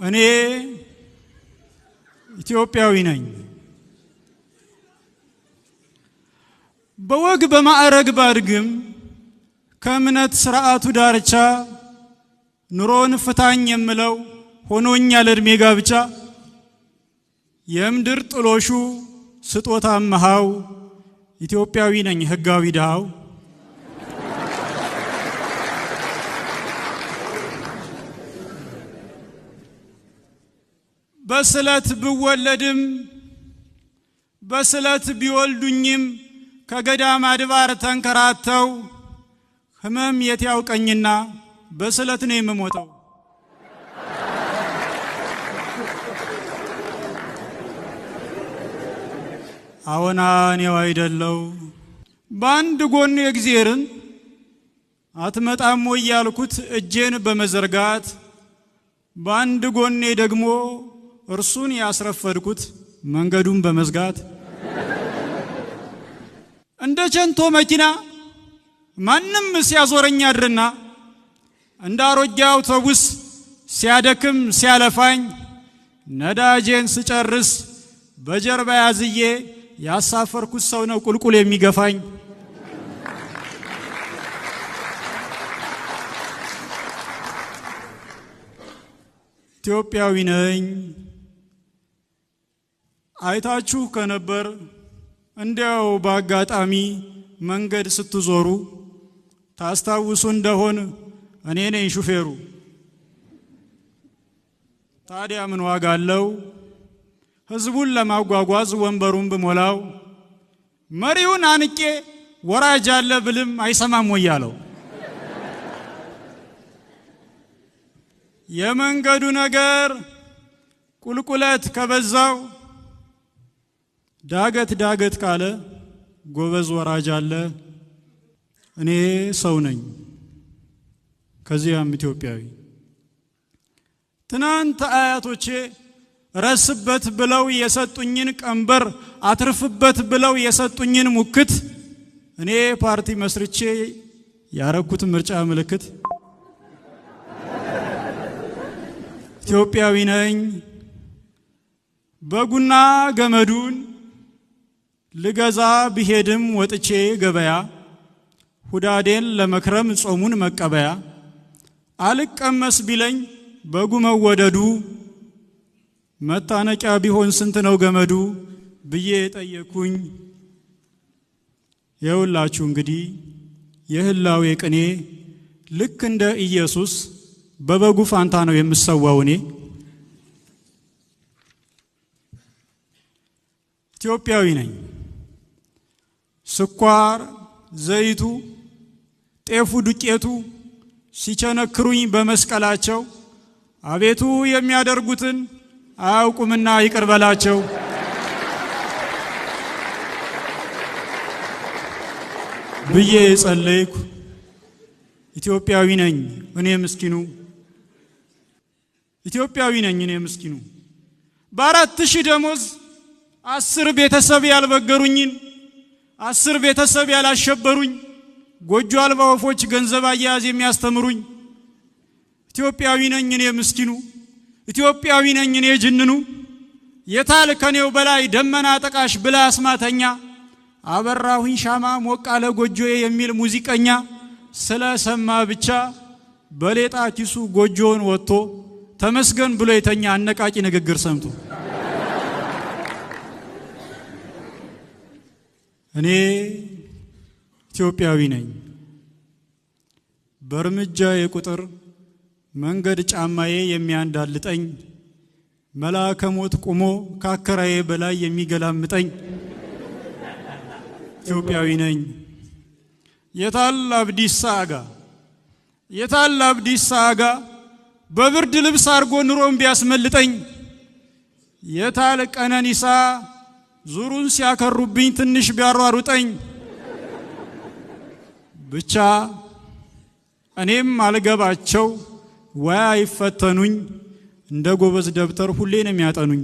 እኔ ኢትዮጵያዊ ነኝ። በወግ በማዕረግ ባድግም ከእምነት ስርዓቱ ዳርቻ ኑሮን ፍታኝ የምለው ሆኖኛል እድሜ ጋብቻ። የምድር ጥሎሹ ስጦታ መሃው ኢትዮጵያዊ ነኝ ህጋዊ ዳው። በስለት ብወለድም በስለት ቢወልዱኝም ከገዳም አድባር ተንከራተው ህመም የት ያውቀኝና በስለት ነው የምሞተው። አዎና እኔው አይደለው በአንድ ጎን የእግዚአብሔርን አትመጣም ወይ ያልኩት እጄን በመዘርጋት በአንድ ጎኔ ደግሞ እርሱን ያስረፈድኩት መንገዱን በመዝጋት እንደ ቸንቶ መኪና ማንም ሲያዞረኝ አድርና እንደ አሮጌ አውቶቡስ ሲያደክም ሲያለፋኝ ነዳጄን ስጨርስ በጀርባ ያዝዬ ያሳፈርኩት ሰው ነው ቁልቁል የሚገፋኝ። ኢትዮጵያዊ ነኝ። አይታችሁ ከነበር እንዲያው በአጋጣሚ መንገድ ስትዞሩ ታስታውሱ እንደሆን እኔ ነኝ ሹፌሩ። ታዲያ ምን ዋጋ አለው ህዝቡን ለማጓጓዝ ወንበሩን ብሞላው፣ መሪውን አንቄ ወራጅ አለ ብልም አይሰማም ወያለው። የመንገዱ ነገር ቁልቁለት ከበዛው ዳገት ዳገት ካለ ጎበዝ ወራጅ አለ። እኔ ሰው ነኝ ከዚያም ኢትዮጵያዊ። ትናንት አያቶቼ ረስበት ብለው የሰጡኝን ቀንበር አትርፍበት ብለው የሰጡኝን ሙክት እኔ ፓርቲ መስርቼ ያረኩት ምርጫ ምልክት ኢትዮጵያዊ ነኝ። በጉና ገመዱን ልገዛ ብሄድም ወጥቼ ገበያ ሁዳዴን ለመክረም ጾሙን መቀበያ አልቀመስ ቢለኝ በጉ መወደዱ መታነቂያ ቢሆን ስንት ነው ገመዱ ብዬ ጠየኩኝ። የውላችሁ እንግዲህ የህላዌ ቅኔ ልክ እንደ ኢየሱስ በበጉ ፋንታ ነው የምሰዋው እኔ። ኢትዮጵያዊ ነኝ። ስኳር ዘይቱ ጤፉ ዱቄቱ ሲቸነክሩኝ በመስቀላቸው አቤቱ የሚያደርጉትን አያውቁምና ይቅር በላቸው ብዬ ጸለይኩ። ኢትዮጵያዊ ነኝ እኔ ምስኪኑ። ኢትዮጵያዊ ነኝ እኔ ምስኪኑ። በ4000 ደሞዝ 10 ቤተሰብ ያልበገሩኝን 10 ቤተሰብ ያላሸበሩኝ ጎጆ አልባ ወፎች ገንዘብ አያያዝ የሚያስተምሩኝ ኢትዮጵያዊ ነኝ እኔ ምስኪኑ። ኢትዮጵያዊ ነኝ እኔ ጅንኑ። የታል ከኔው በላይ ደመና ጠቃሽ ብላ አስማተኛ አበራሁኝ ሻማ ሞቃለ ጎጆዬ የሚል ሙዚቀኛ ስለሰማ ብቻ በሌጣ ኪሱ ጎጆውን ወጥቶ ተመስገን ብሎ የተኛ አነቃቂ ንግግር ሰምቶ እኔ ኢትዮጵያዊ ነኝ። በርምጃ የቁጥር መንገድ ጫማዬ የሚያንዳልጠኝ መልአከ ሞት ቆሞ ካከራዬ በላይ የሚገላምጠኝ ኢትዮጵያዊ ነኝ። የታል አብዲሳ አጋ የታል አብዲሳ አጋ በብርድ ልብስ አርጎ ኑሮን ቢያስመልጠኝ የታል ቀነኒሳ ዙሩን ሲያከሩብኝ ትንሽ ቢያሯሩጠኝ ብቻ እኔም አልገባቸው ወያ ይፈተኑኝ እንደ ጎበዝ ደብተር ሁሌ ነው የሚያጠኑኝ።